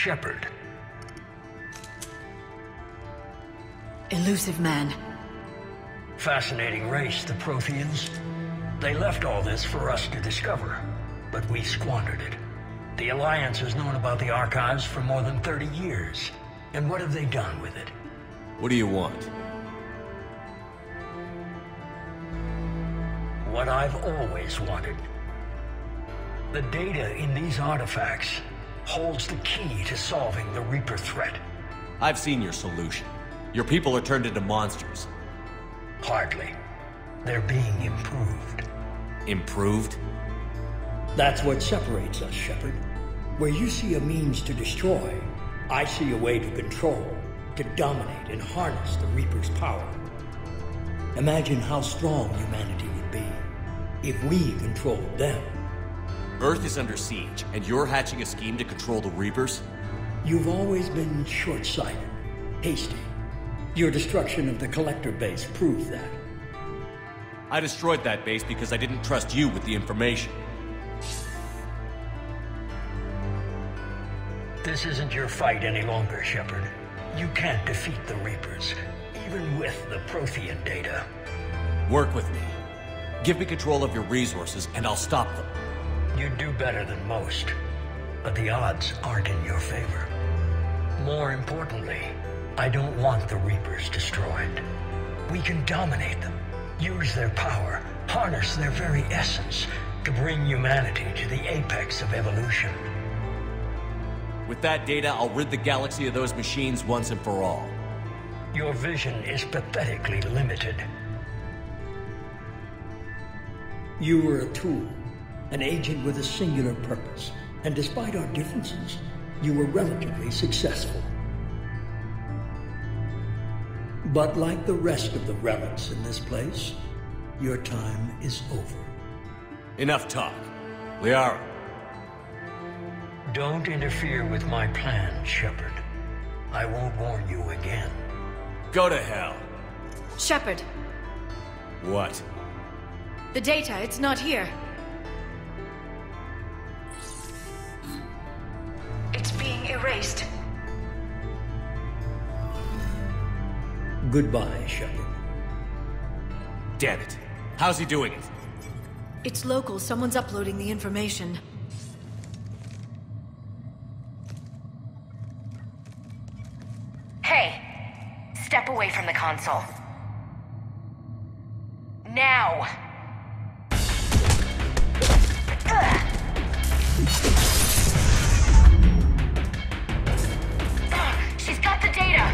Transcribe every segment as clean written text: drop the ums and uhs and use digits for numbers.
Shepard. Elusive man. Fascinating race, the Protheans. They left all this for us to discover, but we squandered it. The Alliance has known about the archives for more than 30 years. And what have they done with it? What do you want? What I've always wanted. The data in these artifacts holds the key to solving the Reaper threat. I've seen your solution. Your people are turned into monsters. Hardly. They're being improved. Improved? That's what separates us, Shepard. Where you see a means to destroy, I see a way to control, to dominate and harness the Reaper's power. Imagine how strong humanity would be if we controlled them. Earth is under siege, and you're hatching a scheme to control the Reapers? You've always been short-sighted, hasty. Your destruction of the Collector base proved that. I destroyed that base because I didn't trust you with the information. This isn't your fight any longer, Shepard. You can't defeat the Reapers, even with the Prothean data. Work with me. Give me control of your resources, and I'll stop them. You'd do better than most, but the odds aren't in your favor. More importantly, I don't want the Reapers destroyed. We can dominate them, use their power, harness their very essence to bring humanity to the apex of evolution. With that data, I'll rid the galaxy of those machines once and for all. Your vision is pathetically limited. You were a tool, an agent with a singular purpose, and despite our differences, you were relatively successful. But like the rest of the relics in this place, your time is over. Enough talk. Liara. Don't interfere with my plan, Shepard. I won't warn you again. Go to hell. Shepard, What? the data, it's not here. It's being erased. Goodbye, Shepard. Damn it. How's he doing it? It's local. Someone's uploading the information. Hey! Step away from the console. Now! She's got the data!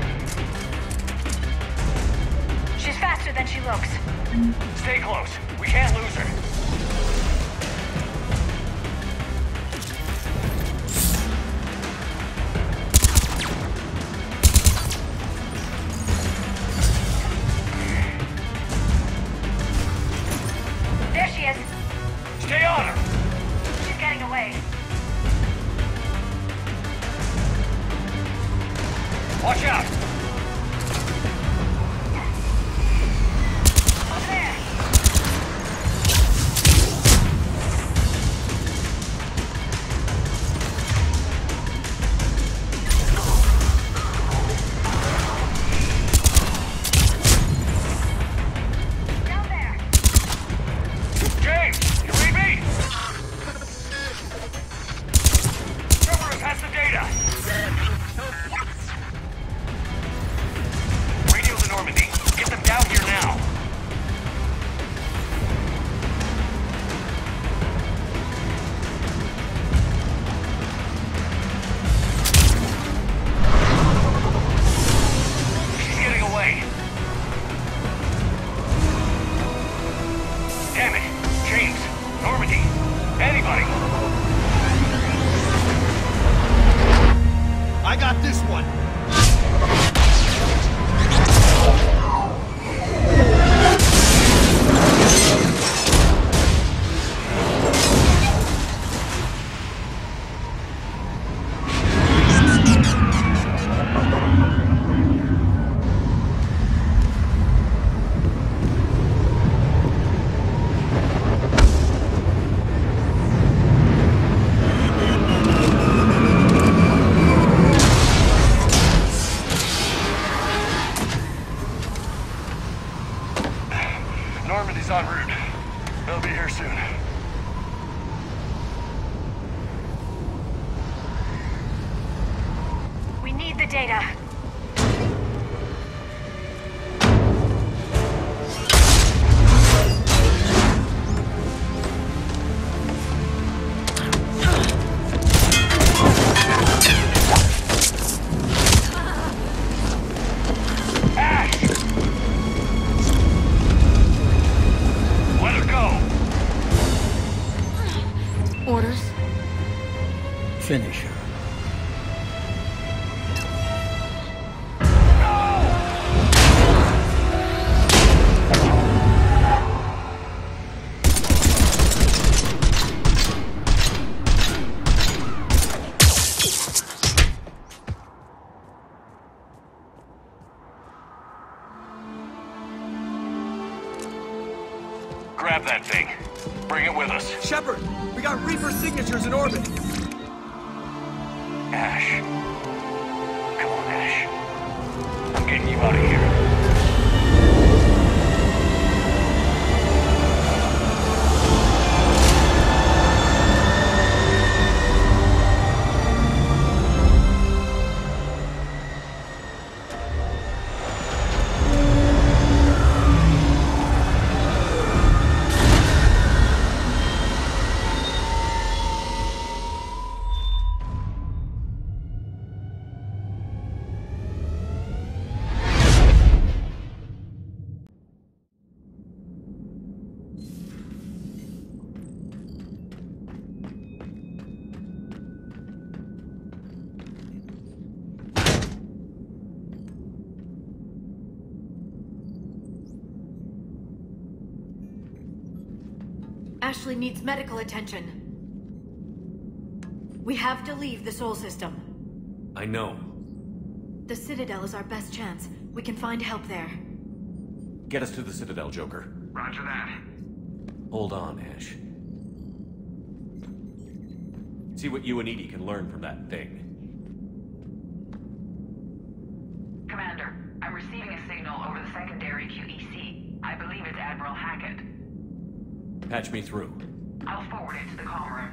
She's faster than she looks. Stay close. We can't lose her. There she is. Stay on her. She's getting away. Watch out. Up there! Normandy's en route. They'll be here soon. We need the data. Orders? Finish her. Grab that thing. Bring it with us. Shepard, we got Reaper signatures in orbit. Ash. Come on, Ash. I'm getting you out of here. Ashley needs medical attention. We have to leave the Sol system. I know. The Citadel is our best chance. We can find help there. Get us to the Citadel, Joker. Roger that. Hold on, Ash. See what you and Edie can learn from that thing. Commander, I'm receiving a signal over the secondary QEC. I believe it's Admiral Hackett. Patch me through. I'll forward it to the comm room.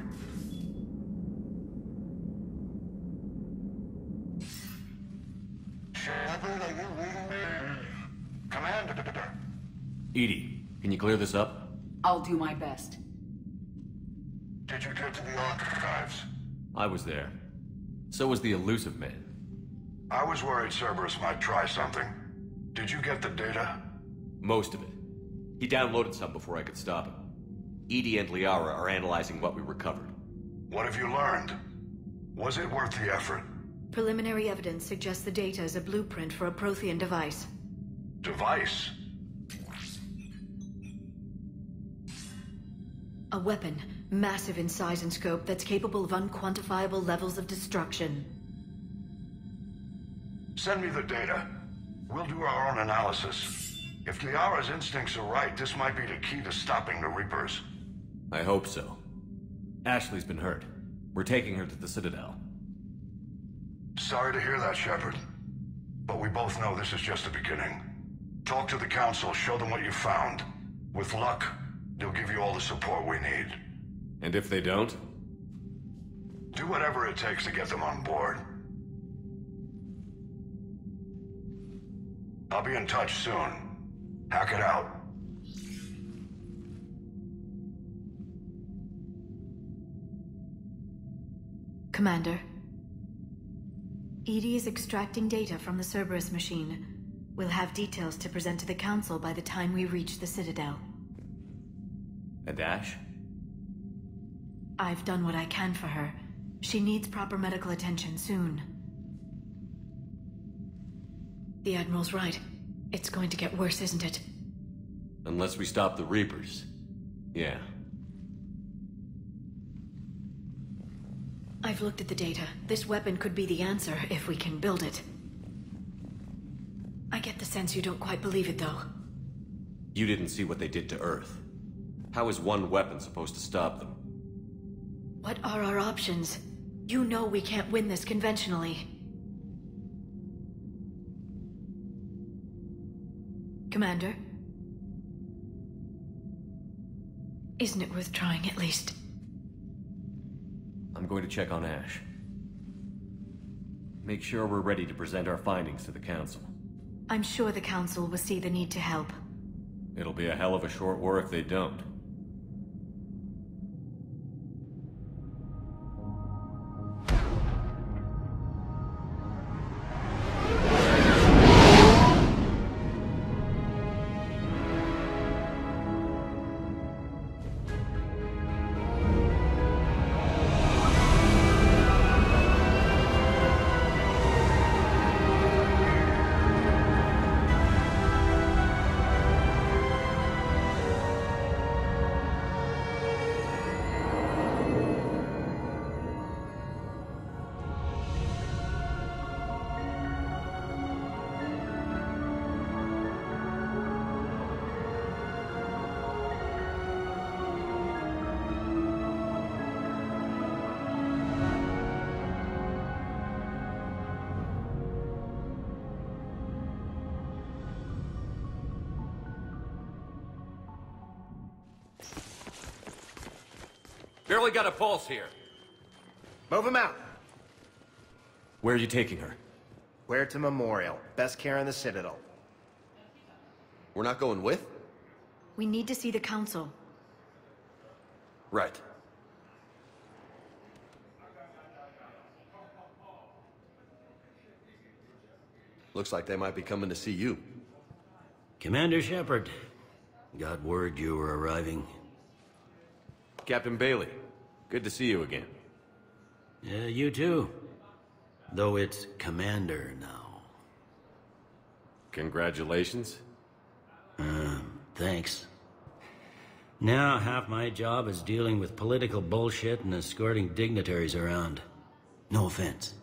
Shepard, are you reading me? Commander. Edie, can you clear this up? I'll do my best. Did you get to the archives? I was there. So was the elusive man. I was worried Cerberus might try something. Did you get the data? Most of it. He downloaded some before I could stop him. Edie and Liara are analyzing what we recovered. What have you learned? Was it worth the effort? Preliminary evidence suggests the data is a blueprint for a Prothean device. Device? A weapon, massive in size and scope, that's capable of unquantifiable levels of destruction. Send me the data. We'll do our own analysis. If Liara's instincts are right, this might be the key to stopping the Reapers. I hope so. Ashley's been hurt. We're taking her to the Citadel. Sorry to hear that, Shepard. But we both know this is just the beginning. Talk to the Council, show them what you found. With luck, they'll give you all the support we need. And if they don't? Do whatever it takes to get them on board. I'll be in touch soon. Hack it out. Commander. Edie is extracting data from the Cerberus machine. We'll have details to present to the Council by the time we reach the Citadel. And Ash? I've done what I can for her. She needs proper medical attention soon. The Admiral's right. It's going to get worse, isn't it? Unless we stop the Reapers. Yeah. I've looked at the data. This weapon could be the answer if we can build it. I get the sense you don't quite believe it, though. You didn't see what they did to Earth. How is one weapon supposed to stop them? What are our options? You know we can't win this conventionally. Commander? Isn't it worth trying at least? I'm going to check on Ash. Make sure we're ready to present our findings to the Council. I'm sure the Council will see the need to help. It'll be a hell of a short war if they don't. Barely got a pulse here. Move him out. Where are you taking her? Where to Memorial. Best care in the Citadel. We're not going with? We need to see the Council. Right. Looks like they might be coming to see you. Commander Shepard. Got word you were arriving. Captain Bailey, good to see you again. Yeah, you too. Though it's Commander now. Congratulations. Thanks. Now half my job is dealing with political bullshit and escorting dignitaries around. No offense.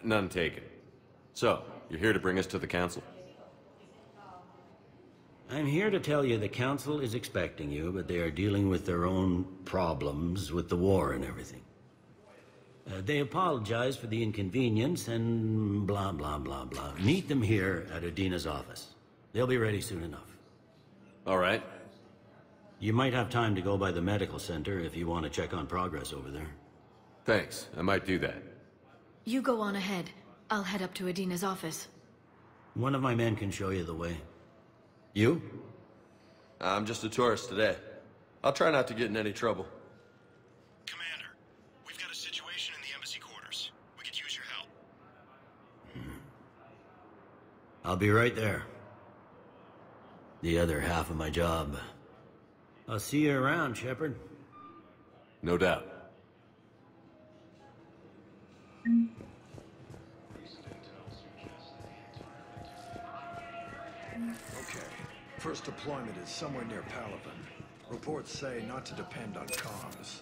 None taken. So, you're here to bring us to the Council? I'm here to tell you the Council is expecting you, but they are dealing with their own problems with the war and everything. They apologize for the inconvenience and blah, blah, blah, blah. Meet them here at Udina's office. They'll be ready soon enough. All right. You might have time to go by the medical center if you want to check on progress over there. Thanks, I might do that. You go on ahead. I'll head up to Udina's office. One of my men can show you the way. You? I'm just a tourist today. I'll try not to get in any trouble. Commander, we've got a situation in the embassy quarters. We could use your help. I'll be right there. The other half of my job. I'll see you around, Shepard. No doubt. Okay. First deployment is somewhere near Palaven. Reports say not to depend on comms.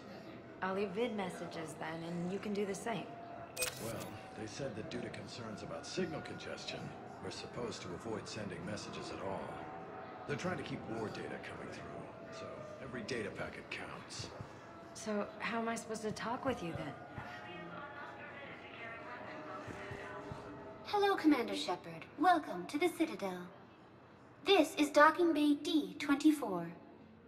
I'll leave vid messages then, and you can do the same. Well, they said that due to concerns about signal congestion, we're supposed to avoid sending messages at all. They're trying to keep war data coming through, so every data packet counts. So, how am I supposed to talk with you then? Hello, Commander Shepard. Welcome to the Citadel. This is Docking Bay D-24.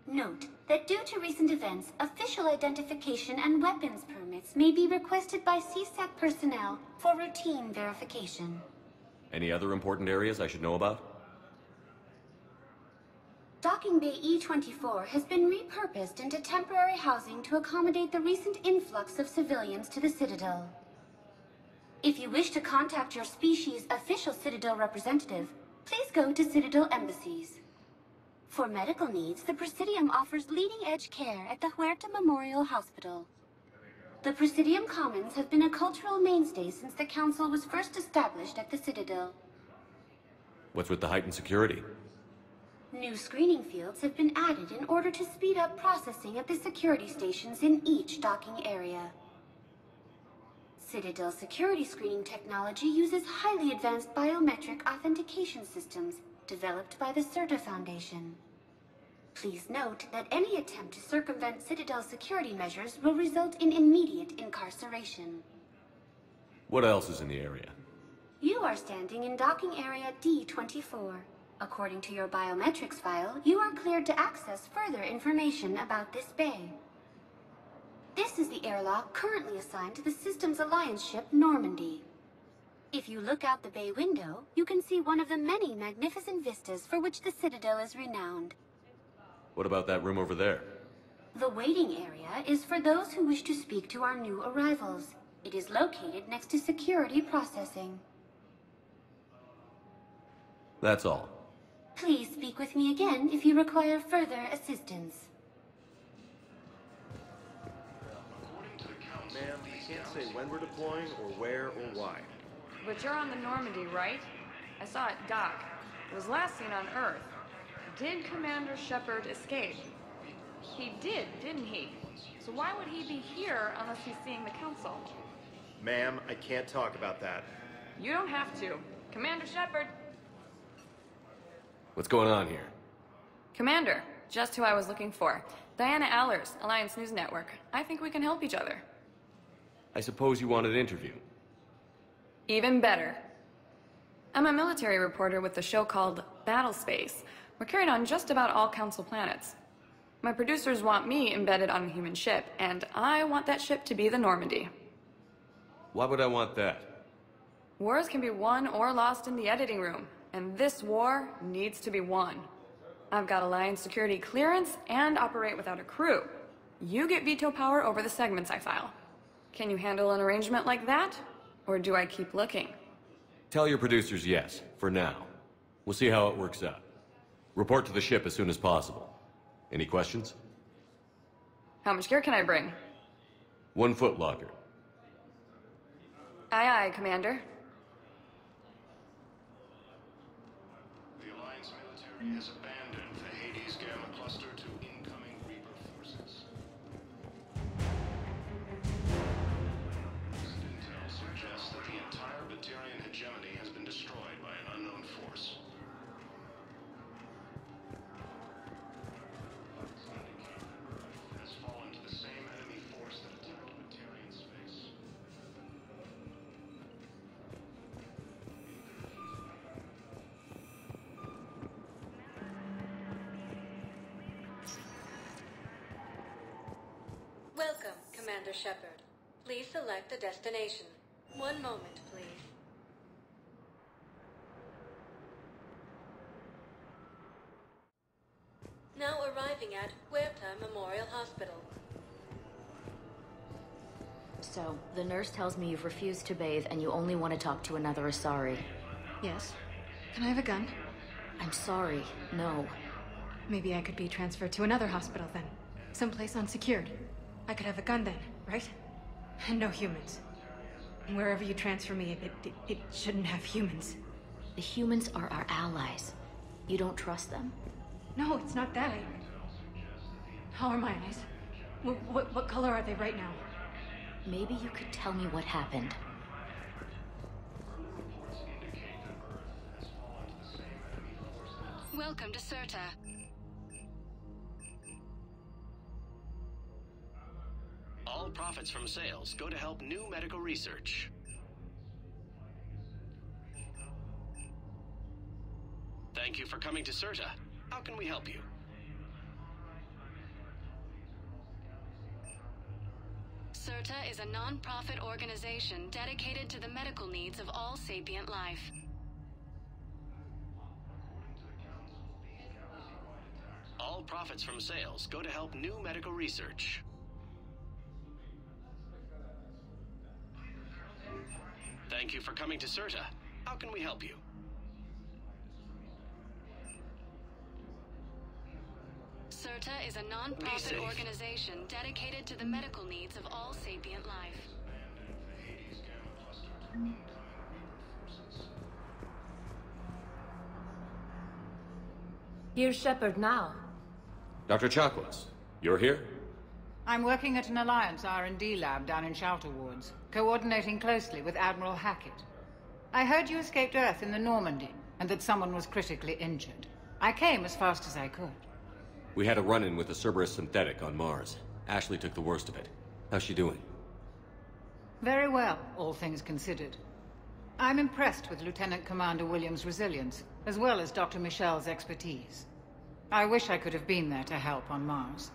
Note that due to recent events, official identification and weapons permits may be requested by CSAC personnel for routine verification. Any other important areas I should know about? Docking Bay E-24 has been repurposed into temporary housing to accommodate the recent influx of civilians to the Citadel. If you wish to contact your species' official Citadel representative, please go to Citadel embassies. For medical needs, the Presidium offers leading-edge care at the Huerta Memorial Hospital. The Presidium Commons have been a cultural mainstay since the Council was first established at the Citadel. What's with the heightened security? New screening fields have been added in order to speed up processing at the security stations in each docking area. Citadel security screening technology uses highly advanced biometric authentication systems developed by the CERTA Foundation. Please note that any attempt to circumvent Citadel security measures will result in immediate incarceration. What else is in the area? You are standing in docking area D-24, According to your biometrics file, you are cleared to access further information about this bay. This is the airlock currently assigned to the Systems Alliance ship Normandy. If you look out the bay window, you can see one of the many magnificent vistas for which the Citadel is renowned. What about that room over there? The waiting area is for those who wish to speak to our new arrivals. It is located next to security processing. That's all. Please speak with me again if you require further assistance. Ma'am, I can't say when we're deploying or where or why. But you're on the Normandy, right? I saw it dock. It was last seen on Earth. Did Commander Shepard escape? He did, didn't he? So why would he be here unless he's seeing the Council? Ma'am, I can't talk about that. You don't have to. Commander Shepard! What's going on here? Commander, just who I was looking for. Diana Allers, Alliance News Network. I think we can help each other. I suppose you want an interview? Even better. I'm a military reporter with a show called Battlespace. We're carried on just about all Council planets. My producers want me embedded on a human ship, and I want that ship to be the Normandy. Why would I want that? Wars can be won or lost in the editing room, and this war needs to be won. I've got Alliance security clearance and operate without a crew. You get veto power over the segments I file. Can you handle an arrangement like that? Or do I keep looking? Tell your producers yes, for now. We'll see how it works out. Report to the ship as soon as possible. Any questions? How much gear can I bring? 1 foot locker. Aye, aye, Commander. The Alliance military has abandoned the Hades Gamma cluster to incoming Reaper forces. Recent intel suggests that the entire Batarian hegemony has been destroyed by an unknown force. Has fallen to the same enemy force that attacked Batarian space. Welcome, Commander Shepard. Please select a destination. One moment, please. Now arriving at Huerta Memorial Hospital. So, the nurse tells me you've refused to bathe and you only want to talk to another Asari. Yes. Can I have a gun? I'm sorry, no. Maybe I could be transferred to another hospital then. Someplace unsecured. I could have a gun then, right? And no humans. And wherever you transfer me, it shouldn't have humans. The humans are our allies. You don't trust them? No, it's not that. How are my eyes? What color are they right now? Maybe you could tell me what happened. Welcome to Cirta. All profits from sales go to help new medical research. Thank you for coming to Cirta. How can we help you? Cirta is a non-profit organization dedicated to the medical needs of all sapient life. All profits from sales go to help new medical research. Thank you for coming to Cirta. How can we help you? Cirta is a non-profit organization dedicated to the medical needs of all sapient life. Here's Shepard now. Dr. Chakwas, you're here? I'm working at an Alliance R&D lab down in Shelter Woods, coordinating closely with Admiral Hackett. I heard you escaped Earth in the Normandy, and that someone was critically injured. I came as fast as I could. We had a run-in with the Cerberus synthetic on Mars. Ashley took the worst of it. How's she doing? Very well, all things considered. I'm impressed with Lieutenant Commander Williams' resilience, as well as Dr. Michel's expertise. I wish I could have been there to help on Mars.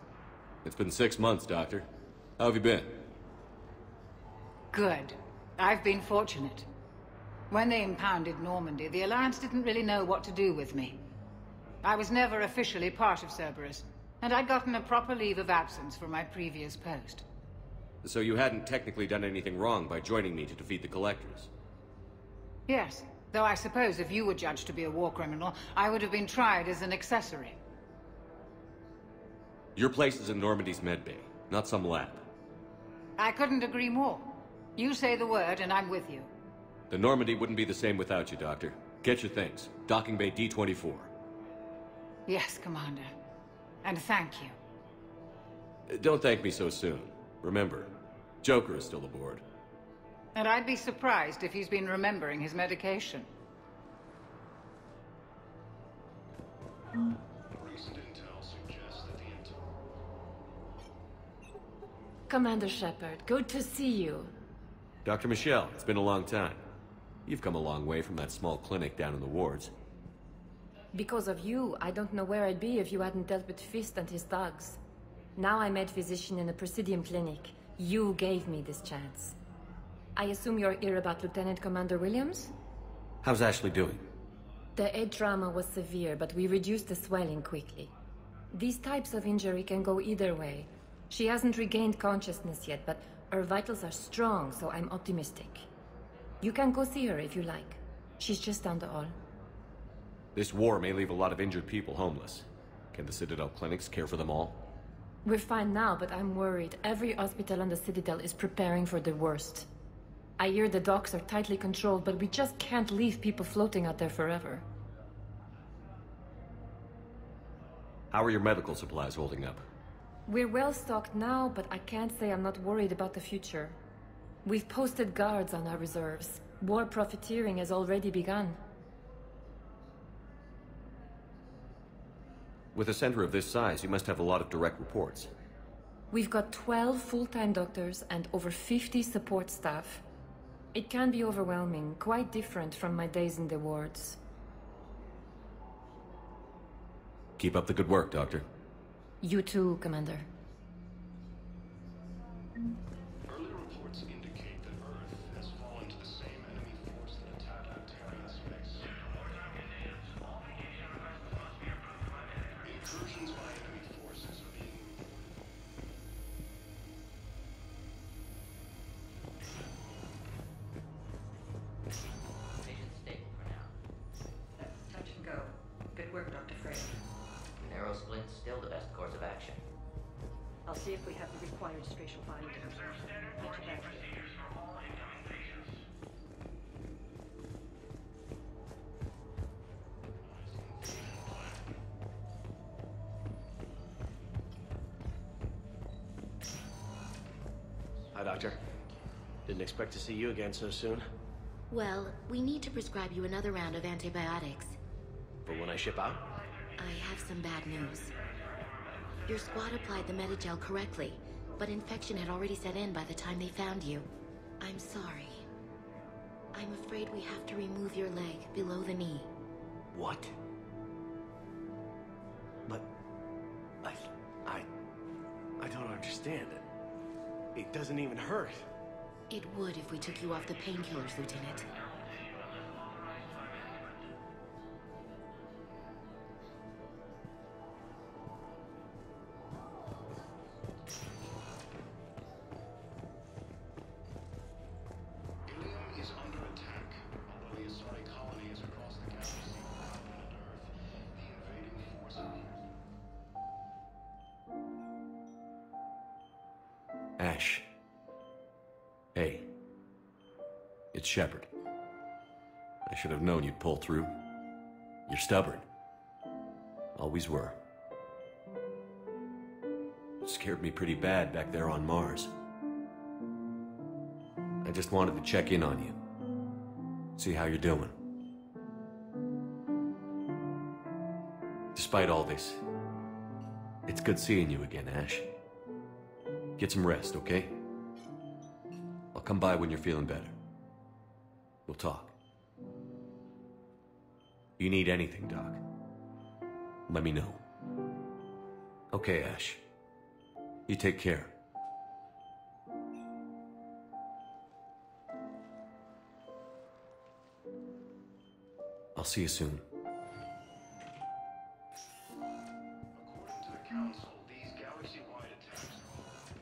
It's been 6 months, Doctor. How have you been? Good. I've been fortunate. When they impounded Normandy, the Alliance didn't really know what to do with me. I was never officially part of Cerberus, and I'd gotten a proper leave of absence from my previous post. So you hadn't technically done anything wrong by joining me to defeat the Collectors? Yes, though I suppose if you were judged to be a war criminal, I would have been tried as an accessory. Your place is in Normandy's medbay, not some lab. I couldn't agree more. You say the word, and I'm with you. The Normandy wouldn't be the same without you, Doctor. Get your things. Docking Bay D-24. Yes, Commander. And thank you. Don't thank me so soon. Remember, Joker is still aboard. And I'd be surprised if he's been remembering his medication. Recent intel suggests that the Commander Shepard, good to see you. Dr. Michelle, it's been a long time. You've come a long way from that small clinic down in the wards. Because of you, I don't know where I'd be if you hadn't dealt with Fist and his thugs. Now I'm head physician in a Presidium clinic. You gave me this chance. I assume you're here about Lieutenant Commander Williams? How's Ashley doing? The head trauma was severe, but we reduced the swelling quickly. These types of injury can go either way. She hasn't regained consciousness yet, but her vitals are strong, so I'm optimistic. You can go see her if you like. She's just down the hall. This war may leave a lot of injured people homeless. Can the Citadel clinics care for them all? We're fine now, but I'm worried. Every hospital on the Citadel is preparing for the worst. I hear the docks are tightly controlled, but we just can't leave people floating out there forever. How are your medical supplies holding up? We're well stocked now, but I can't say I'm not worried about the future. We've posted guards on our reserves. War profiteering has already begun. With a center of this size, you must have a lot of direct reports. We've got 12 full-time doctors and over 50 support staff. It can be overwhelming, quite different from my days in the wards. Keep up the good work, Doctor. You too, Commander. early reports indicate that Earth has fallen to the same enemy force that attacked Terran space. Incursions by enemy forces are being Vision stable for now. Touch and go. Good work, Dr. Frey. Narrow split's still the best course of action. I'll see if we have the required spatial findings. Watch your back. Hi, Doctor. Didn't expect to see you again so soon. Well, we need to prescribe you another round of antibiotics. But when I ship out? I have some bad news. Your squad applied the Medigel correctly, but infection had already set in by the time they found you. I'm sorry. I'm afraid we have to remove your leg below the knee. What? But... I don't understand it. It doesn't even hurt. It would if we took you off the painkillers, Lieutenant. is under attack. Although the Asari colony is across the galaxy on planet Earth, the invading forces... Ash. Hey. It's Shepard. I should have known you'd pull through. You're stubborn. Always were. Scared me pretty bad back there on Mars. I just wanted to check in on you. See how you're doing. Despite all this, it's good seeing you again, Ash. Get some rest, okay? I'll come by when you're feeling better. We'll talk. You need anything, Doc, let me know. Okay, Ash. You take care. I'll see you soon. According to the Council, these galaxy-wide attacks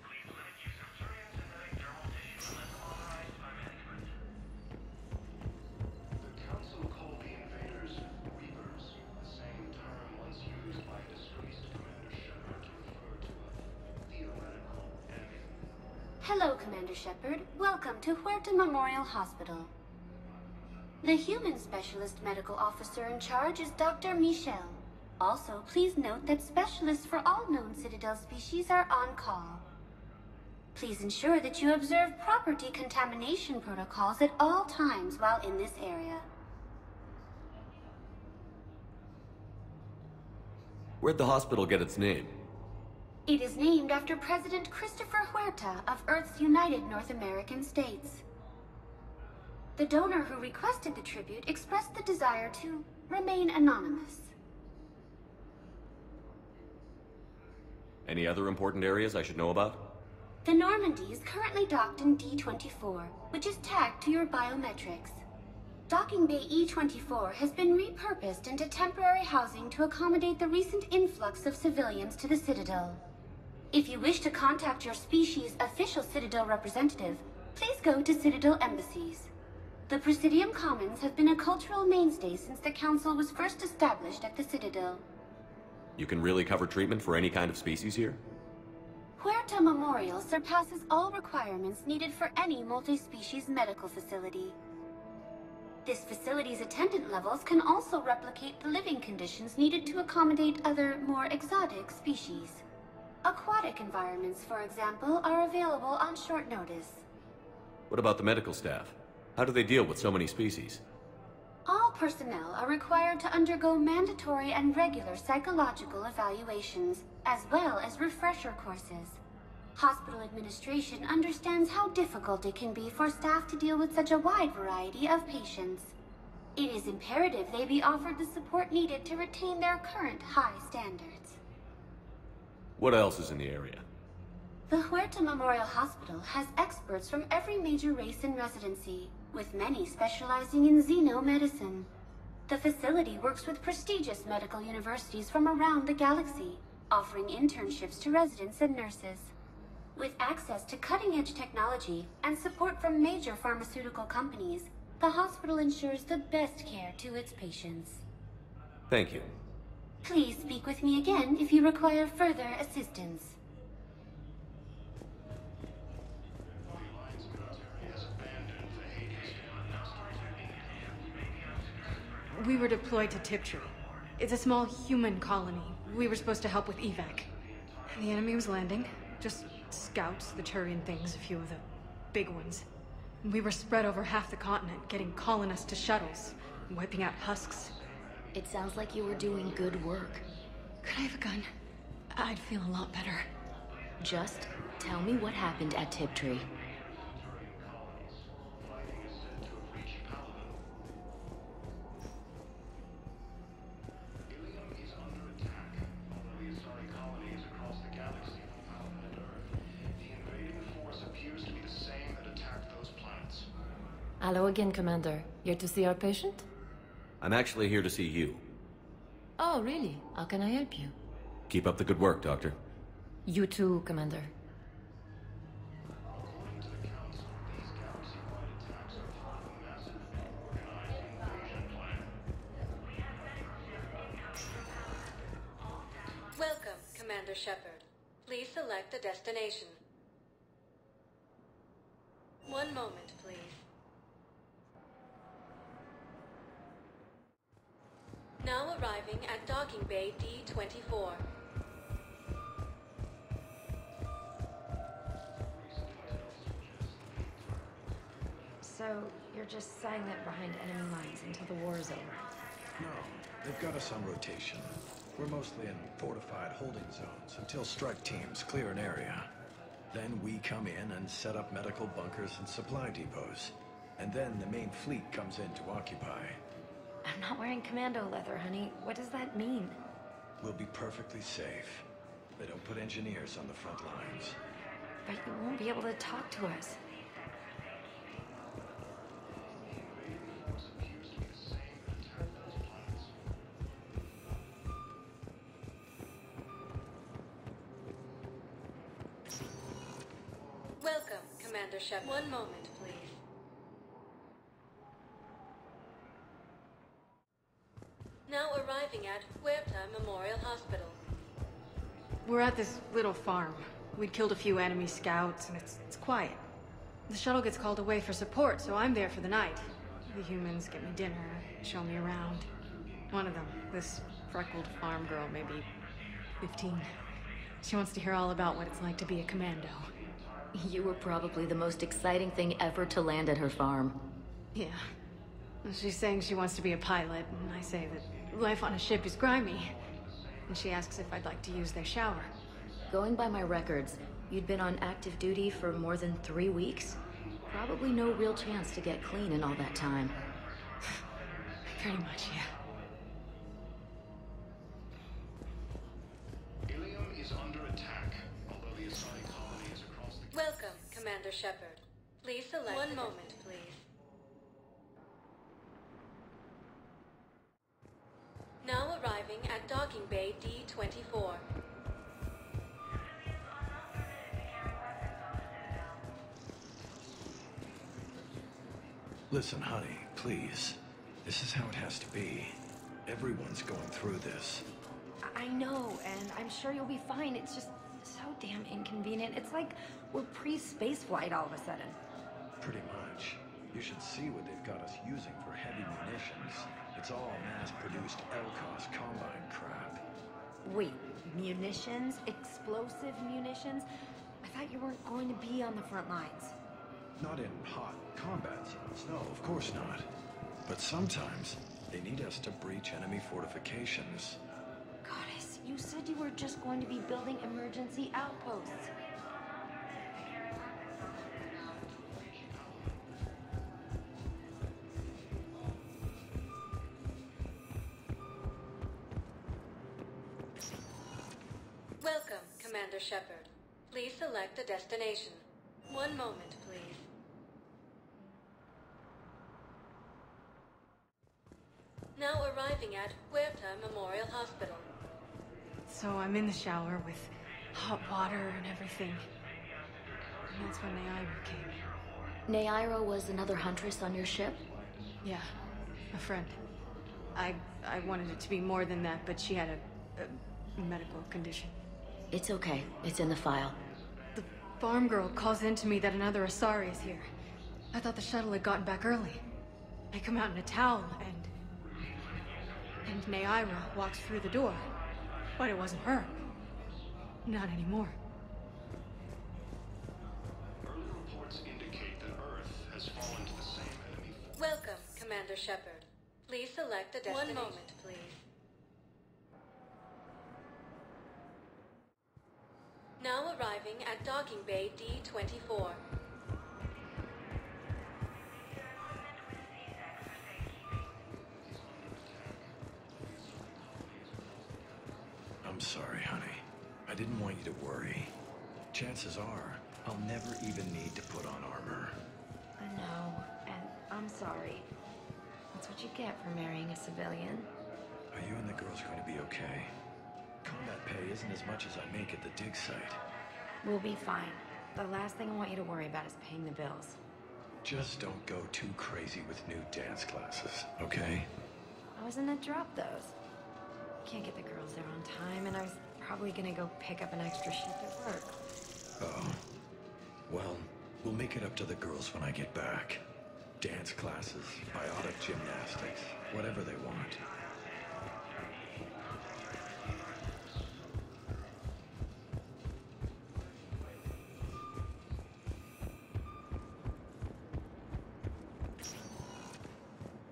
please limit use of surveillance synthetic thermal tissue unless authorized by management. The Council called the invaders Reapers, the same term once used by disgraced Commander Shepard to refer to a theoretical enemy. Hello, Commander Shepard. Welcome to Huerta Memorial Hospital. The human specialist medical officer in charge is Dr. Michel. Also, please note that specialists for all known Citadel species are on call. Please ensure that you observe proper decontamination protocols at all times while in this area. Where'd the hospital get its name? It is named after President Christopher Huerta of Earth's United North American States. The donor who requested the tribute expressed the desire to remain anonymous. Any other important areas I should know about? The Normandy is currently docked in D-24, which is tagged to your biometrics. Docking Bay E-24 has been repurposed into temporary housing to accommodate the recent influx of civilians to the Citadel. If you wish to contact your species' official Citadel representative, please go to Citadel embassies. The Presidium Commons have been a cultural mainstay since the Council was first established at the Citadel. You can really cover treatment for any kind of species here? Huerta Memorial surpasses all requirements needed for any multi-species medical facility. This facility's attendant levels can also replicate the living conditions needed to accommodate other, more exotic species. Aquatic environments, for example, are available on short notice. What about the medical staff? How do they deal with so many species? All personnel are required to undergo mandatory and regular psychological evaluations, as well as refresher courses. Hospital administration understands how difficult it can be for staff to deal with such a wide variety of patients. It is imperative they be offered the support needed to retain their current high standards. What else is in the area? The Huerta Memorial Hospital has experts from every major race in residency, with many specializing in xenomedicine. The facility works with prestigious medical universities from around the galaxy, offering internships to residents and nurses. With access to cutting-edge technology and support from major pharmaceutical companies, the hospital ensures the best care to its patients. Thank you. Please speak with me again if you require further assistance. We were deployed to Tiptree. It's a small human colony. We were supposed to help with evac. The enemy was landing. Just scouts, the Turian things, a few of the big ones. We were spread over half the continent, getting colonists to shuttles, wiping out husks. It sounds like you were doing good work. Could I have a gun? I'd feel a lot better. Just tell me what happened at Tiptree. Hello again, Commander. Here to see our patient? I'm actually here to see you. Oh, really? How can I help you? Keep up the good work, Doctor. You too, Commander. Welcome, Commander Shepard. Please select a destination. One moment, please. Now arriving at Docking Bay D-24. So, you're just silent behind enemy lines until the war is over? No, they've got us on rotation. We're mostly in fortified holding zones until strike teams clear an area. Then we come in and set up medical bunkers and supply depots. And then the main fleet comes in to occupy. I'm not wearing commando leather, honey. What does that mean? We'll be perfectly safe. They don't put engineers on the front lines. But you won't be able to talk to us. Welcome, Commander Shepard. One moment, please. Now arriving at Huerta Memorial Hospital. We're at this little farm. We'd killed a few enemy scouts, and it's quiet. The shuttle gets called away for support, so I'm there for the night. The humans get me dinner, show me around. One of them, this freckled farm girl, maybe 15. She wants to hear all about what it's like to be a commando. You were probably the most exciting thing ever to land at her farm. Yeah. She's saying she wants to be a pilot, and I say that life on a ship is grimy. And she asks if I'd like to use their shower. Going by my records, you'd been on active duty for more than 3 weeks. Probably no real chance to get clean in all that time. Pretty much, yeah. Ilium is under attack, although the assigned colony is across the... Welcome, Commander Shepard. Please select... One moment, please. Now arriving at Docking Bay D-24. Listen, honey, please. This is how it has to be. Everyone's going through this. I know, and I'm sure you'll be fine. It's just so damn inconvenient. It's like we're pre-space flight all of a sudden. Pretty much. You should see what they've got us using for heavy munitions. It's all mass-produced LCOS combine crap. Wait, munitions? Explosive munitions? I thought you weren't going to be on the front lines. Not in hot combat zones, no, of course not. But sometimes, they need us to breach enemy fortifications. Goddess, you said you were just going to be building emergency outposts. Welcome, Commander Shepard. Please select a destination. One moment, please. Now arriving at Huerta Memorial Hospital. So I'm in the shower with hot water and everything. And that's when Naira came. Naira was another huntress on your ship? Yeah, a friend. I wanted it to be more than that, but she had a medical condition. It's okay. It's in the file. The farm girl calls in to me that another Asari is here. I thought the shuttle had gotten back early. I come out in a towel, and Naira walks through the door. But it wasn't her. Not anymore. Early reports indicate that Earth has fallen to the same enemy. Welcome, Commander Shepard. Please select a destination. One moment, please. Now arriving at Docking Bay D-24. I'm sorry, honey. I didn't want you to worry. Chances are, I'll never even need to put on armor. I know, and I'm sorry. That's what you get for marrying a civilian. Are you and the girls going to be okay? Combat pay isn't as much as I make at the dig site. We'll be fine. The last thing I want you to worry about is paying the bills. Just don't go too crazy with new dance classes, okay? I was gonna drop those. Can't get the girls there on time, and I was probably gonna go pick up an extra shift at work. Oh. Well, we'll make it up to the girls when I get back. Dance classes, biotic gymnastics, whatever they want.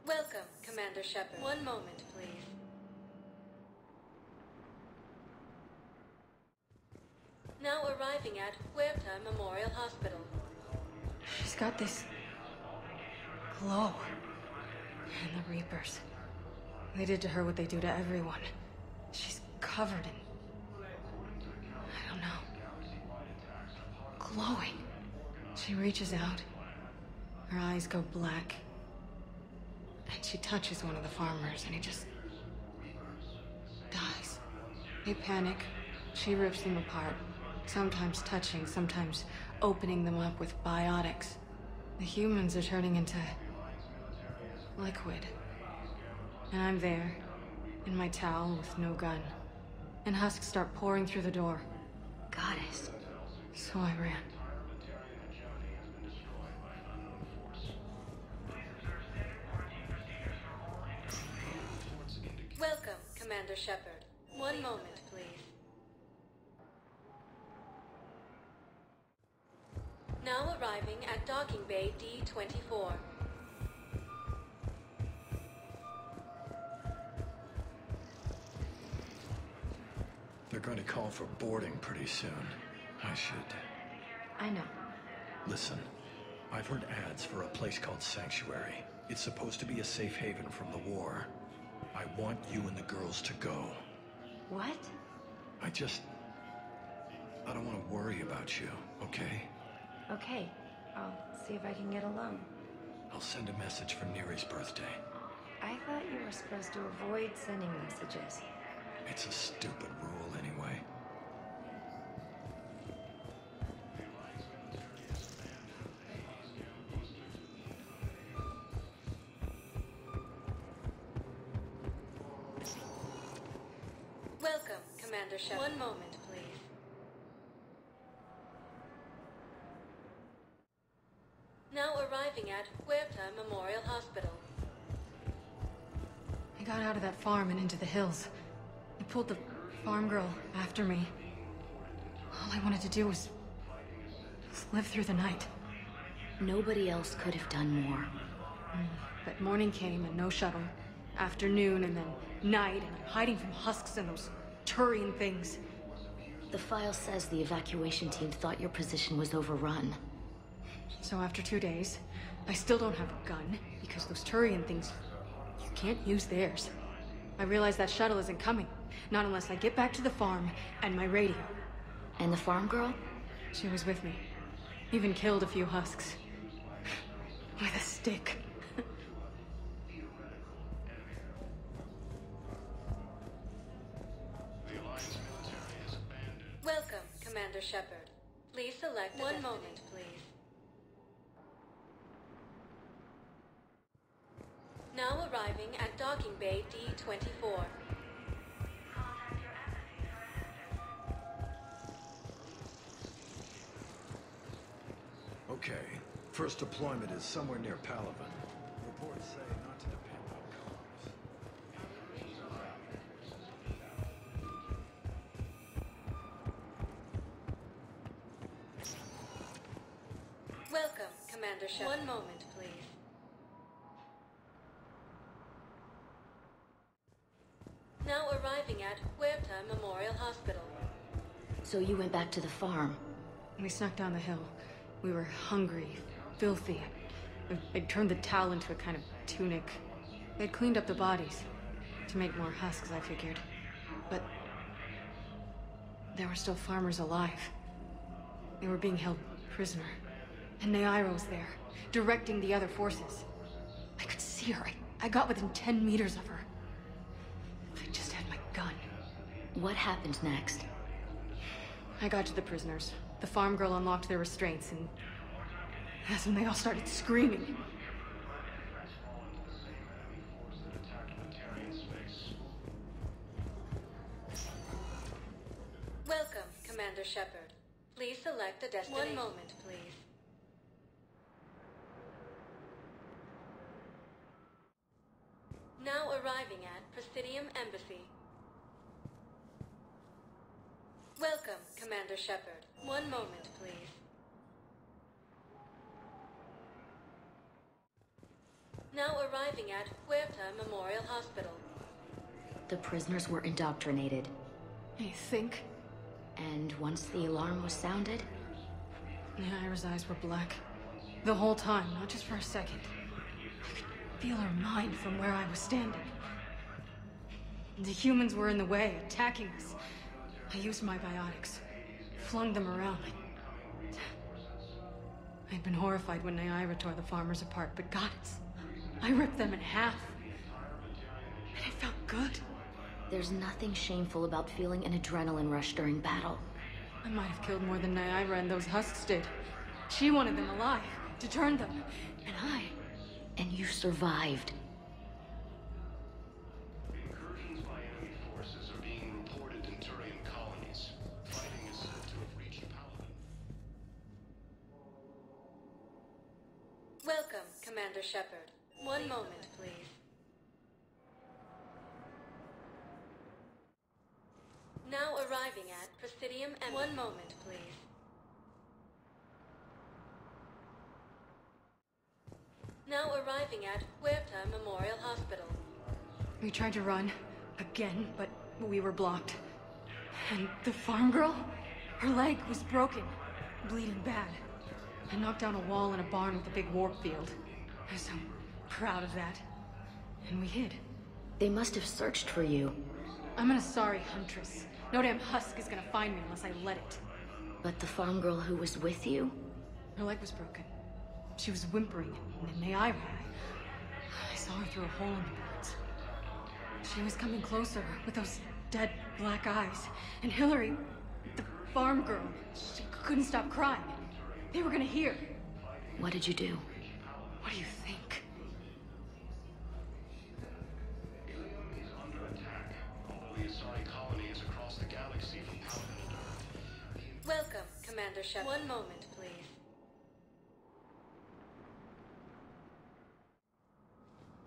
Welcome, Commander Shepard. One moment, please. Now arriving at Huerta Memorial Hospital. She's got this glow. And the Reapers. They did to her what they do to everyone. She's covered in... I don't know. Glowing. She reaches out. Her eyes go black. And she touches one of the farmers, and he just... dies. They panic. She rips them apart. Sometimes touching, sometimes opening them up with biotics. The humans are turning into... liquid. And I'm there, in my towel with no gun. And husks start pouring through the door. Goddess. So I ran. Welcome, Commander Shepard. One moment, please. Now arriving at Docking Bay D-24. They're going to call for boarding pretty soon. I should... I know. Listen, I've heard ads for a place called Sanctuary. It's supposed to be a safe haven from the war. I want you and the girls to go. What? I don't want to worry about you, okay? Okay. I'll see if I can get alone. I'll send a message for Neri's birthday. I thought you were supposed to avoid sending messages. It's a stupid rule anyway. Welcome, Commander Shepard. One moment, please. Now arriving at Huerta Memorial Hospital. I got out of that farm and into the hills. I pulled the farm girl after me. All I wanted to do was live through the night. Nobody else could have done more. But morning came and no shuttle. Afternoon and then night, and I'm hiding from husks and those Turian things. The file says the evacuation team thought your position was overrun. So after 2 days, I still don't have a gun, because those Turian things, you can't use theirs. I realize that shuttle isn't coming. Not unless I get back to the farm and my radio. And the farm girl? She was with me. Even killed a few husks. With a stick. Welcome, Commander Shepard. Please select one moment, please. Now arriving at Docking Bay D-24. Okay. First deployment is somewhere near Palaven. Reports say not to depend on comms. Welcome, Commander Shepard. One moment, please. Now arriving at Huerta Memorial Hospital. So you went back to the farm? We snuck down the hill. We were hungry, filthy. I'd turned the towel into a kind of tunic. They'd cleaned up the bodies. To make more husks, I figured. But there were still farmers alive. They were being held prisoner. And Naira was there, directing the other forces. I could see her. I got within 10 meters of her. If I just had my gun. What happened next? I got to the prisoners. The farm girl unlocked their restraints, and that's when they all started screaming. Welcome, Commander Shepard. Please select a destination. One moment, please. Now arriving at Presidium Embassy. Welcome, Commander Shepard. One moment, please. Now arriving at Huerta Memorial Hospital. The prisoners were indoctrinated. You think? And once the alarm was sounded? Naira's eyes were black. The whole time, not just for a second. I could feel her mind from where I was standing. The humans were in the way, attacking us. I used my biotics, flung them around. I'd been horrified when Naira tore the farmers apart, but goddess, I ripped them in half. And it felt good. There's nothing shameful about feeling an adrenaline rush during battle. I might have killed more than Naira and those husks did. She wanted them alive, to turn them, and I... And you survived. Incursions by enemy forces are being reported in Turian colonies. Fighting is said to have reached Paladin. Welcome, Commander Shepard. One moment, please. Now arriving at Presidium and... One moment, please. Now arriving at Huerta Memorial Hospital. We tried to run, again, but we were blocked. And the farm girl? Her leg was broken, bleeding bad. I knocked down a wall in a barn with a big warp field. I was so proud of that. And we hid. They must have searched for you. I'm an Asari huntress. No damn husk is gonna find me unless I let it. But the farm girl who was with you? Her leg was broken. She was whimpering, and then Naira. I saw her through a hole in the boards. She was coming closer with those dead black eyes. And Hillary, the farm girl, she couldn't stop crying. They were gonna hear. What did you do? What do you think? Ilium is under attack, although the Asari colony is across the galaxy from Paladin. Welcome, Commander Shepard. One moment, please.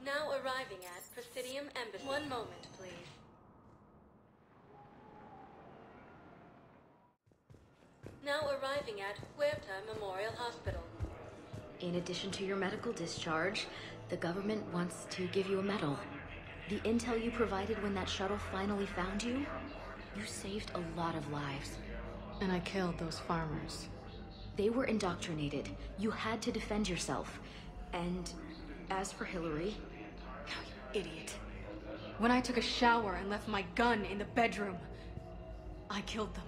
Now arriving at Presidium Embassy. One moment, please. Now arriving at Huerta Memorial Hospital. In addition to your medical discharge, the government wants to give you a medal. The intel you provided when that shuttle finally found you, you saved a lot of lives. And I killed those farmers. They were indoctrinated. You had to defend yourself. And as for Hillary... You idiot. When I took a shower and left my gun in the bedroom, I killed them.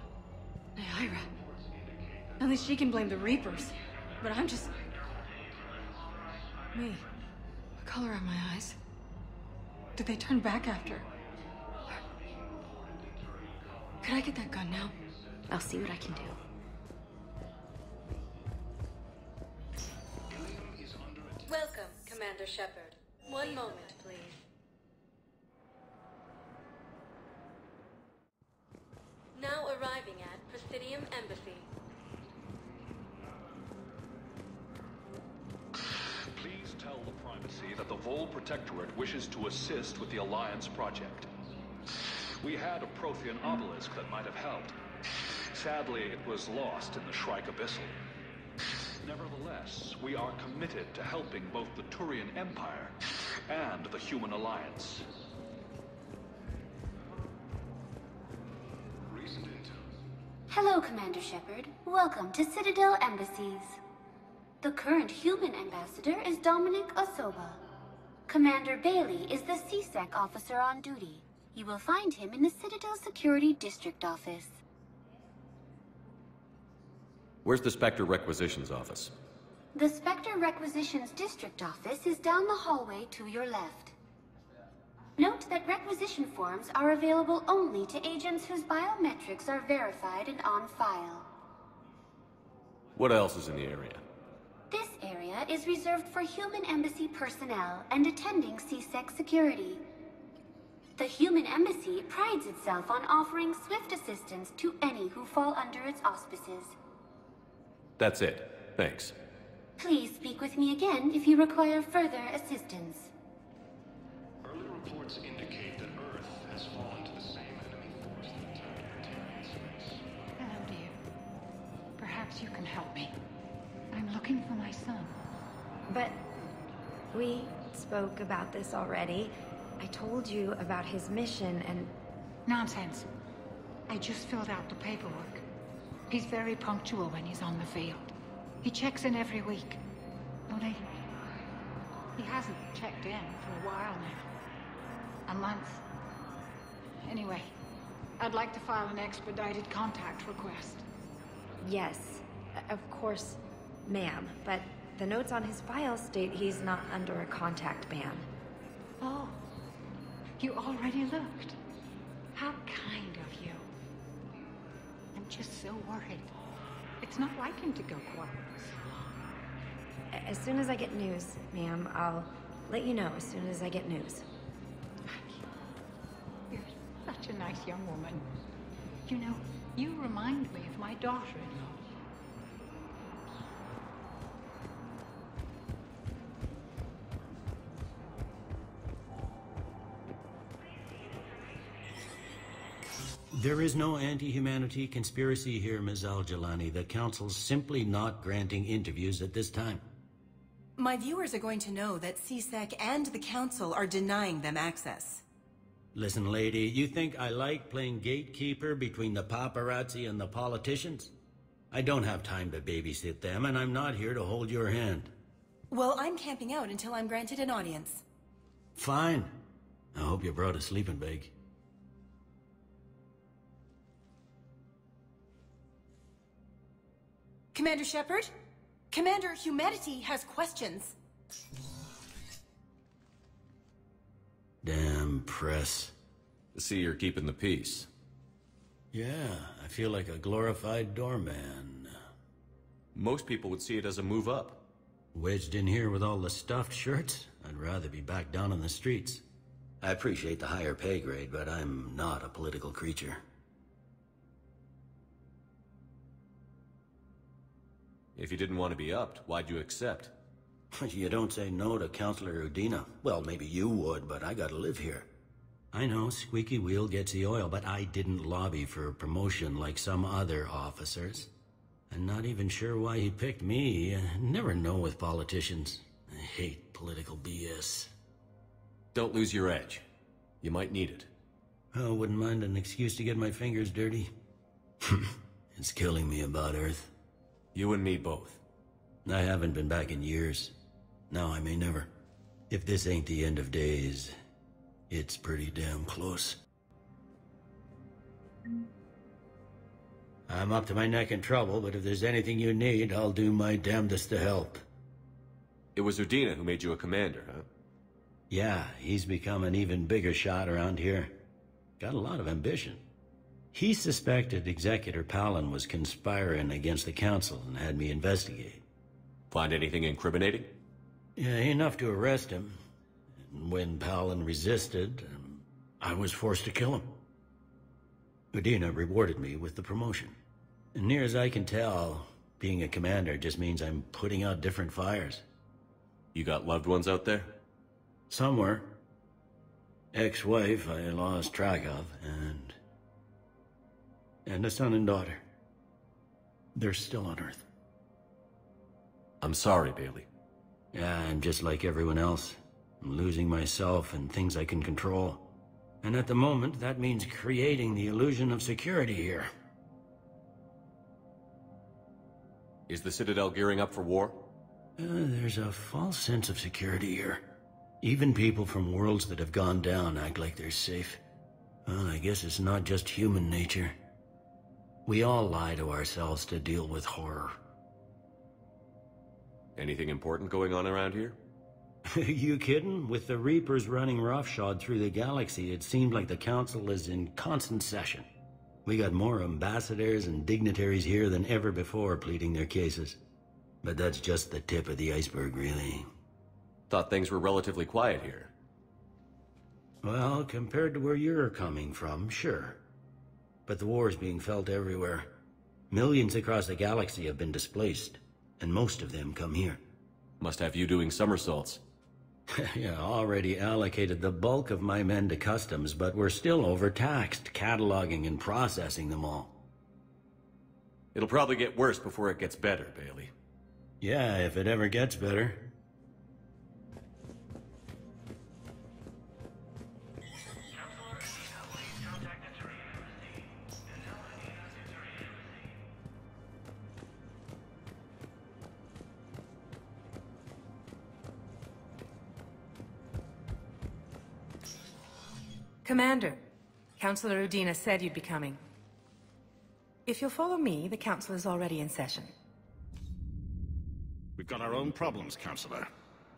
Naira. At least she can blame the Reapers. But I'm just... me. What color are my eyes? Did they turn back after? Could I get that gun now? I'll see what I can do. Welcome, Commander Shepard. One moment, please. Now arriving at Presidium Embassy. Please tell the Primacy that the Vol Protectorate wishes to assist with the Alliance project. We had a Prothean obelisk that might have helped. Sadly, it was lost in the Shrike Abyssal. Nevertheless, we are committed to helping both the Turian Empire and the Human Alliance. Hello, Commander Shepard. Welcome to Citadel Embassies. The current human ambassador is Dominic Osoba. Commander Bailey is the CSEC officer on duty. You will find him in the Citadel Security District office. Where's the Spectre Requisitions office? The Spectre Requisitions District office is down the hallway to your left. Note that requisition forms are available only to agents whose biometrics are verified and on file. What else is in the area? This area is reserved for human embassy personnel and attending CSEC security. The human embassy prides itself on offering swift assistance to any who fall under its auspices. That's it. Thanks. Please speak with me again if you require further assistance. Early reports indicate that Earth has fallen to the same enemy force that attacked Terran space. Hello, dear. Perhaps you can help me. I'm looking for my son. But we spoke about this already. I told you about his mission and... Nonsense. I just filled out the paperwork. He's very punctual when he's on the field. He checks in every week. Only... he hasn't checked in for a while now. A month. Anyway, I'd like to file an expedited contact request. Yes, of course, ma'am, but the notes on his file state he's not under a contact ban. Oh, you already looked. How kind of you. I'm just so worried. It's not like him to go quiet for so long. As soon as I get news, ma'am, I'll let you know as soon as I get news. You're such a nice young woman. You know, you remind me of my daughter-in-law. There is no anti-humanity conspiracy here, Ms. Al-Jalani. The Council's simply not granting interviews at this time. My viewers are going to know that CSEC and the Council are denying them access. Listen, lady, you think I like playing gatekeeper between the paparazzi and the politicians? I don't have time to babysit them, and I'm not here to hold your hand. Well, I'm camping out until I'm granted an audience. Fine. I hope you brought a sleeping bag. Commander Shepard? Commander, humanity has questions. Damn press. See, you're keeping the peace. Yeah, I feel like a glorified doorman. Most people would see it as a move up. Wedged in here with all the stuffed shirts? I'd rather be back down on the streets. I appreciate the higher pay grade, but I'm not a political creature. If you didn't want to be upped, why'd you accept? You don't say no to Counselor Udina. Well, maybe you would, but I gotta live here. I know, squeaky wheel gets the oil, but I didn't lobby for promotion like some other officers. I'm not even sure why he picked me. I never know with politicians. I hate political BS. Don't lose your edge. You might need it. I wouldn't mind an excuse to get my fingers dirty. It's killing me about Earth. You and me both. I haven't been back in years. Now I may never. If this ain't the end of days, it's pretty damn close. I'm up to my neck in trouble, but if there's anything you need, I'll do my damnedest to help. It was Udina who made you a commander, huh? Yeah, he's become an even bigger shot around here. Got a lot of ambition. He suspected Executor Palin was conspiring against the Council and had me investigate. Find anything incriminating? Yeah, enough to arrest him. And when Palin resisted, I was forced to kill him. Udina rewarded me with the promotion. And near as I can tell, being a commander just means I'm putting out different fires. You got loved ones out there? Somewhere. Ex-wife I lost track of, and a son and daughter. They're still on Earth. I'm sorry, Bailey. Yeah, I'm just like everyone else. I'm losing myself and things I can control. And at the moment, that means creating the illusion of security here. Is the Citadel gearing up for war? There's a false sense of security here. Even people from worlds that have gone down act like they're safe. Well, I guess it's not just human nature. We all lie to ourselves to deal with horror. Anything important going on around here? You kidding? With the Reapers running roughshod through the galaxy, it seemed like the Council is in constant session. We got more ambassadors and dignitaries here than ever before pleading their cases. But that's just the tip of the iceberg, really. Thought things were relatively quiet here. Well, compared to where you're coming from, sure. But the war's being felt everywhere. Millions across the galaxy have been displaced, and most of them come here. Must have you doing somersaults. Yeah, already allocated the bulk of my men to customs, but we're still overtaxed, cataloging and processing them all. It'll probably get worse before it gets better, Bailey. Yeah, if it ever gets better. Commander, Councilor Udina said you'd be coming. If you'll follow me, the council is already in session. We've got our own problems, Councilor.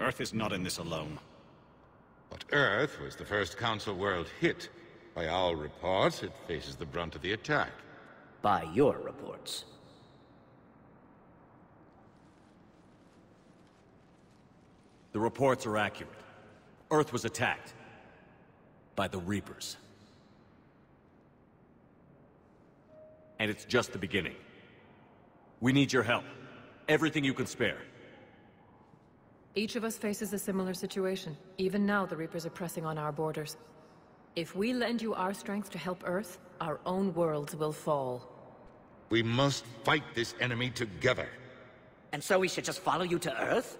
Earth is not in this alone. But Earth was the first Council world hit. By all reports, it faces the brunt of the attack. By your reports. The reports are accurate. Earth was attacked. By the Reapers. And it's just the beginning. We need your help. Everything you can spare. Each of us faces a similar situation. Even now, the Reapers are pressing on our borders. If we lend you our strength to help Earth, our own worlds will fall. We must fight this enemy together. And so we should just follow you to Earth?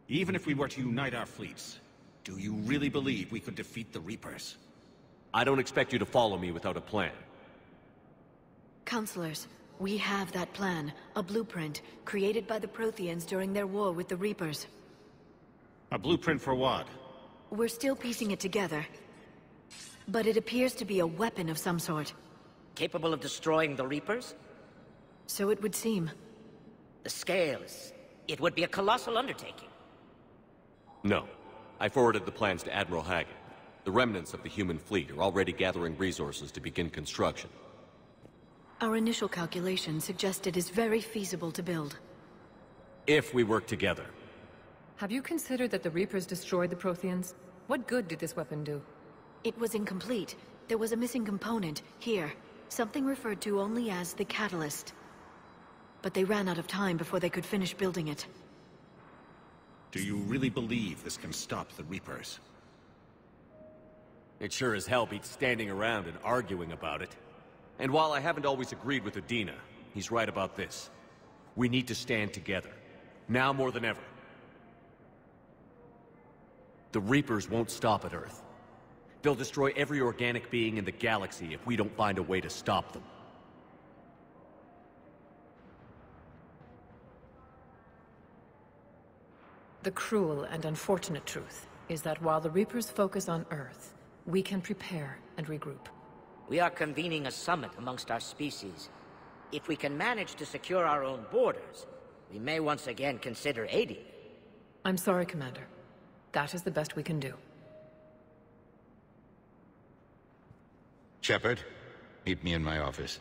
Even if we were to unite our fleets, do you really believe we could defeat the Reapers? I don't expect you to follow me without a plan. Counselors, we have that plan. A blueprint, created by the Protheans during their war with the Reapers. A blueprint for what? We're still piecing it together. But it appears to be a weapon of some sort. Capable of destroying the Reapers? So it would seem. The scales. It would be a colossal undertaking. No. I forwarded the plans to Admiral Haggett. The remnants of the human fleet are already gathering resources to begin construction. Our initial calculations suggest it is very feasible to build. If we work together. Have you considered that the Reapers destroyed the Protheans? What good did this weapon do? It was incomplete. There was a missing component, here. Something referred to only as the catalyst. But they ran out of time before they could finish building it. Do you really believe this can stop the Reapers? It sure as hell beats standing around and arguing about it. And while I haven't always agreed with Udina, he's right about this. We need to stand together. Now more than ever. The Reapers won't stop at Earth. They'll destroy every organic being in the galaxy if we don't find a way to stop them. The cruel and unfortunate truth is that while the Reapers focus on Earth, we can prepare and regroup. We are convening a summit amongst our species. If we can manage to secure our own borders, we may once again consider aiding. I'm sorry, Commander. That is the best we can do. Shepard, meet me in my office.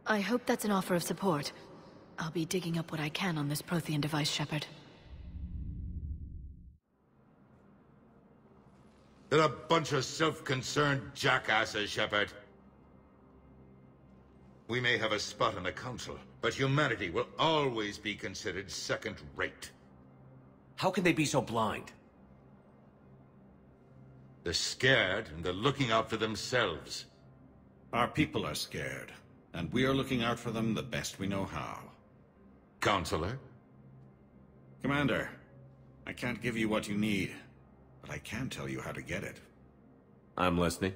I hope that's an offer of support. I'll be digging up what I can on this Prothean device, Shepard. They're a bunch of self-concerned jackasses, Shepard. We may have a spot on the Council, but humanity will always be considered second-rate. How can they be so blind? They're scared, and they're looking out for themselves. Our people are scared, and we are looking out for them the best we know how. Counselor? Commander, I can't give you what you need, but I can tell you how to get it. I'm listening.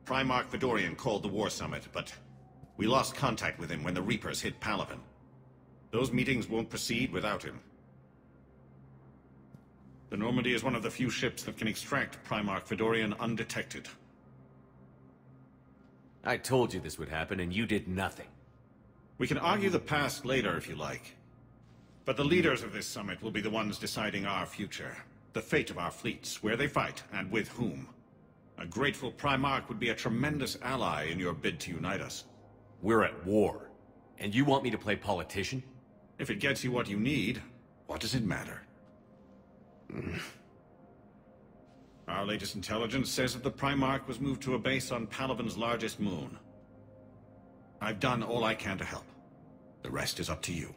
Primarch Fedorian called the War Summit, but we lost contact with him when the Reapers hit Palaven. Those meetings won't proceed without him. The Normandy is one of the few ships that can extract Primarch Fedorian undetected. I told you this would happen, and you did nothing. We can argue the past later if you like. But the leaders of this summit will be the ones deciding our future. The fate of our fleets, where they fight, and with whom. A grateful Primarch would be a tremendous ally in your bid to unite us. We're at war. And you want me to play politician? If it gets you what you need, what does it matter? Our latest intelligence says that the Primarch was moved to a base on Palaven's largest moon. I've done all I can to help. The rest is up to you.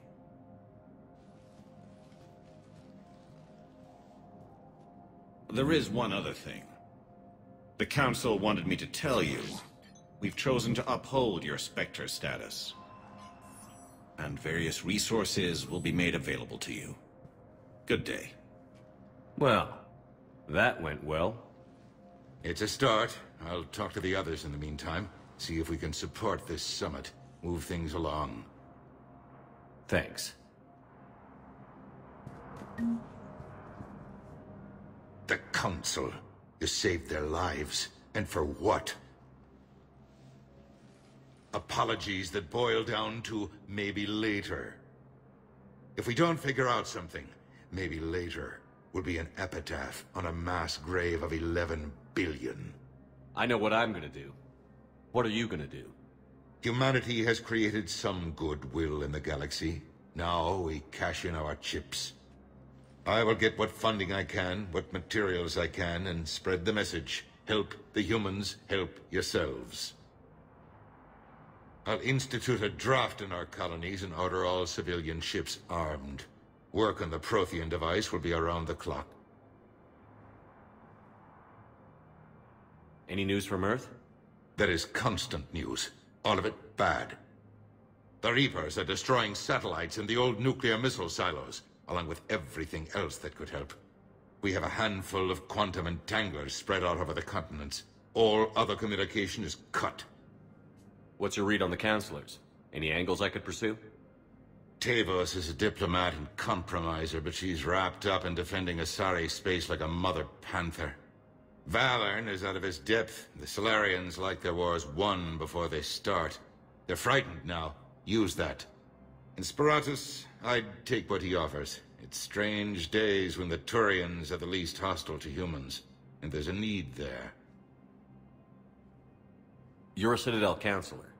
There is one other thing. The Council wanted me to tell you, we've chosen to uphold your Spectre status. And various resources will be made available to you. Good day. Well, that went well. It's a start. I'll talk to the others in the meantime. See if we can support this summit. Move things along. Thanks. The Council. You saved their lives. And for what? Apologies that boil down to maybe later. If we don't figure out something, maybe later will be an epitaph on a mass grave of 11 billion. I know what I'm gonna do. What are you gonna do? Humanity has created some goodwill in the galaxy. Now we cash in our chips. I will get what funding I can, what materials I can, and spread the message. Help the humans, help yourselves. I'll institute a draft in our colonies and order all civilian ships armed. Work on the Prothean device will be around the clock. Any news from Earth? There is constant news. All of it bad. The Reapers are destroying satellites and the old nuclear missile silos, along with everything else that could help. We have a handful of quantum entanglers spread out over the continents. All other communication is cut. What's your read on the counselors? Any angles I could pursue? Tavos is a diplomat and compromiser, but she's wrapped up in defending Asari space like a mother panther. Valern is out of his depth. The Solarians like their wars won before they start. They're frightened now. Use that. In Sparatus, I'd take what he offers. It's strange days when the Turians are the least hostile to humans, and there's a need there. You're a Citadel counselor.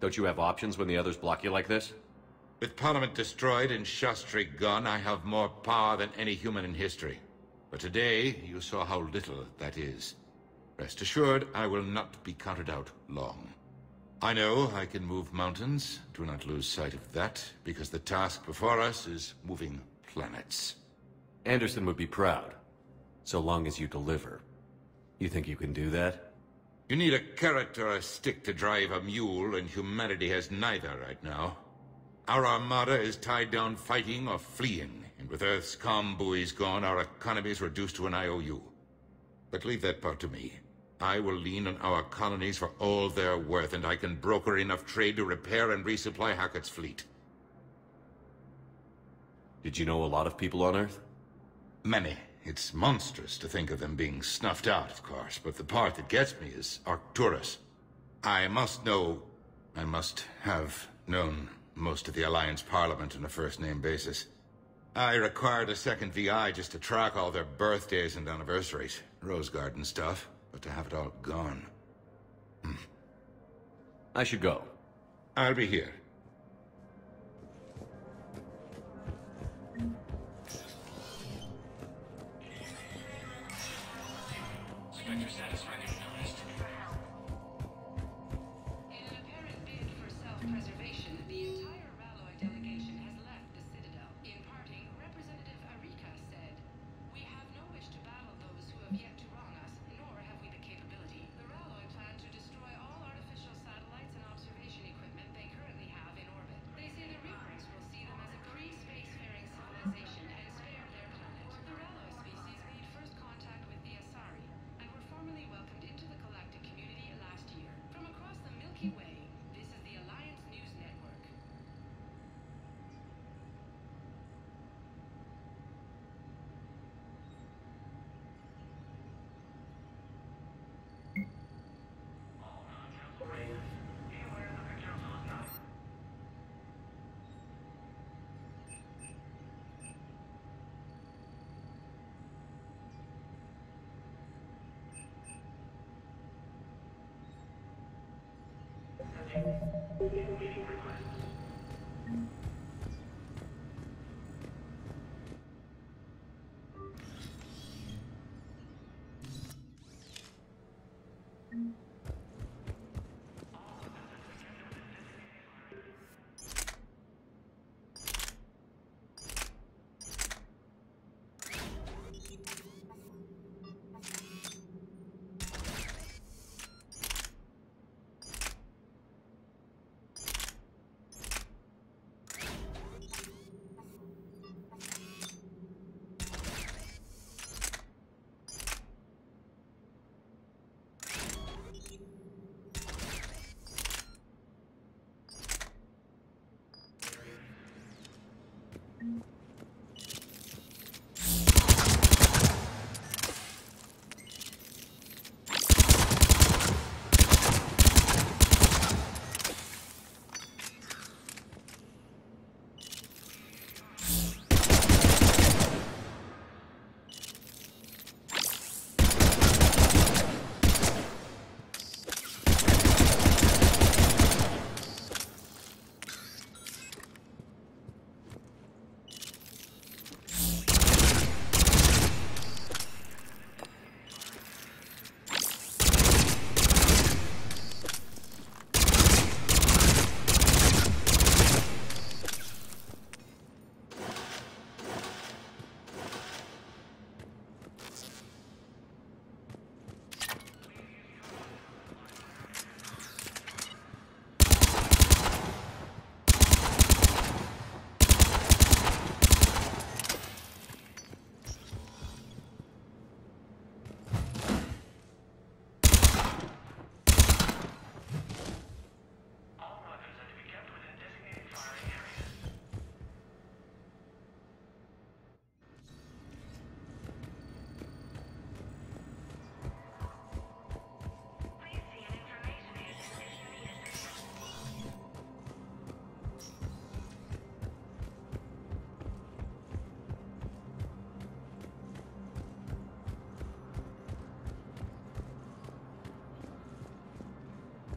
Don't you have options when the others block you like this? With Parliament destroyed and Shastri gone, I have more power than any human in history. But today, you saw how little that is. Rest assured, I will not be counted out long. I know I can move mountains. Do not lose sight of that, because the task before us is moving planets. Anderson would be proud, so long as you deliver. You think you can do that? You need a carrot or a stick to drive a mule, and humanity has neither right now. Our armada is tied down fighting or fleeing, and with Earth's comm buoys gone, our economy is reduced to an IOU. But leave that part to me. I will lean on our colonies for all they're worth, and I can broker enough trade to repair and resupply Hackett's fleet. Did you know a lot of people on Earth? Many. It's monstrous to think of them being snuffed out, of course, but the part that gets me is Arcturus. I must have known most of the Alliance Parliament on a first-name basis. I required a second VI just to track all their birthdays and anniversaries. Rose Garden stuff, but to have it all gone. I should go. I'll be here. Spectre status recognized. In an apparent bid for self-preservation, the entire Ralloy delegation has left the Citadel. In parting, Representative Arika said, "We have no wish to battle those who have yet to wrong us, nor have we the capability. The Ralloy plan to destroy all artificial satellites and observation equipment they currently have in orbit. They say the Reapers will see them as a pre-spacefaring civilization and spare their planet. The Ralloy species made first contact with the Asari, and were formally welcomed into the galactic community last year. From across the Milky Way, this is the Alliance News Network."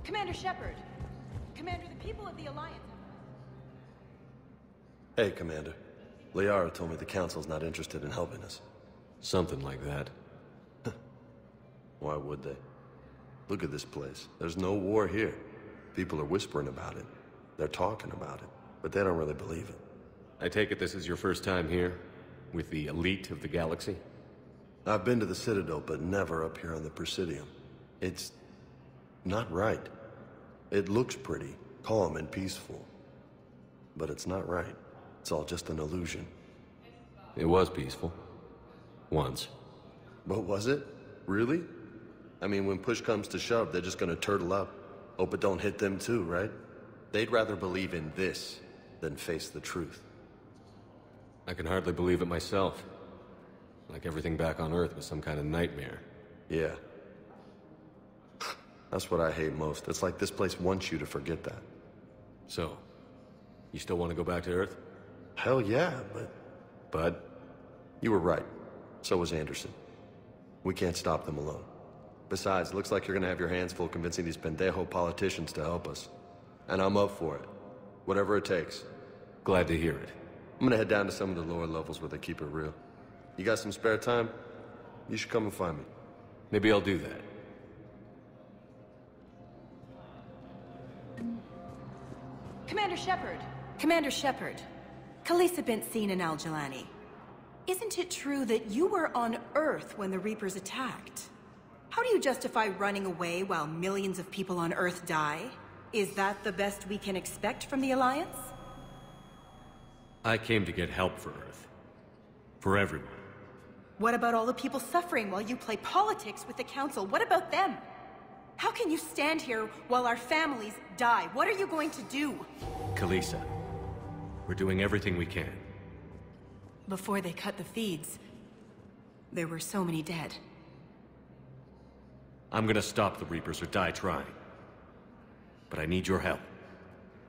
Commander Shepard! Commander, the people of the Alliance... Hey, Commander. Liara told me the Council's not interested in helping us. Something like that. Why would they? Look at this place. There's no war here. People are whispering about it. They're talking about it, but they don't really believe it. I take it this is your first time here? With the elite of the galaxy? I've been to the Citadel, but never up here on the Presidium. It's... not right. It looks pretty, calm and peaceful. But it's not right. It's all just an illusion. It was peaceful. Once. But was it? Really? I mean, when push comes to shove, they're just gonna turtle up. Hope it don't hit them too, right? They'd rather believe in this than face the truth. I can hardly believe it myself. Like everything back on Earth was some kind of nightmare. Yeah. That's what I hate most. It's like this place wants you to forget that. So, you still want to go back to Earth? Hell yeah, but... But? You were right. So was Anderson. We can't stop them alone. Besides, it looks like you're gonna have your hands full convincing these pendejo politicians to help us. And I'm up for it. Whatever it takes. Glad to hear it. I'm gonna head down to some of the lower levels where they keep it real. You got some spare time? You should come and find me. Maybe I'll do that. Commander Shepard! Commander Shepard. Khalisah bint Seen and Al-Jalani. Isn't it true that you were on Earth when the Reapers attacked? How do you justify running away while millions of people on Earth die? Is that the best we can expect from the Alliance? I came to get help for Earth. For everyone. What about all the people suffering while you play politics with the Council? What about them? How can you stand here while our families die? What are you going to do? Khalisah, we're doing everything we can. Before they cut the feeds, there were so many dead. I'm gonna stop the Reapers or die trying. But I need your help.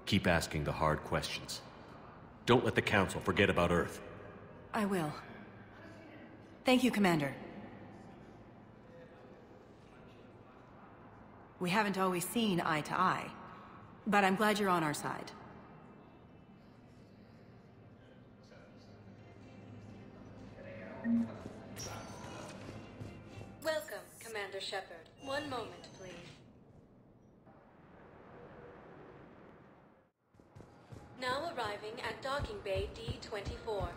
Keep asking the hard questions. Don't let the Council forget about Earth. I will. Thank you, Commander. We haven't always seen eye to eye, but I'm glad you're on our side. Welcome, Commander Shepard. One moment, please. Now arriving at docking bay D-24.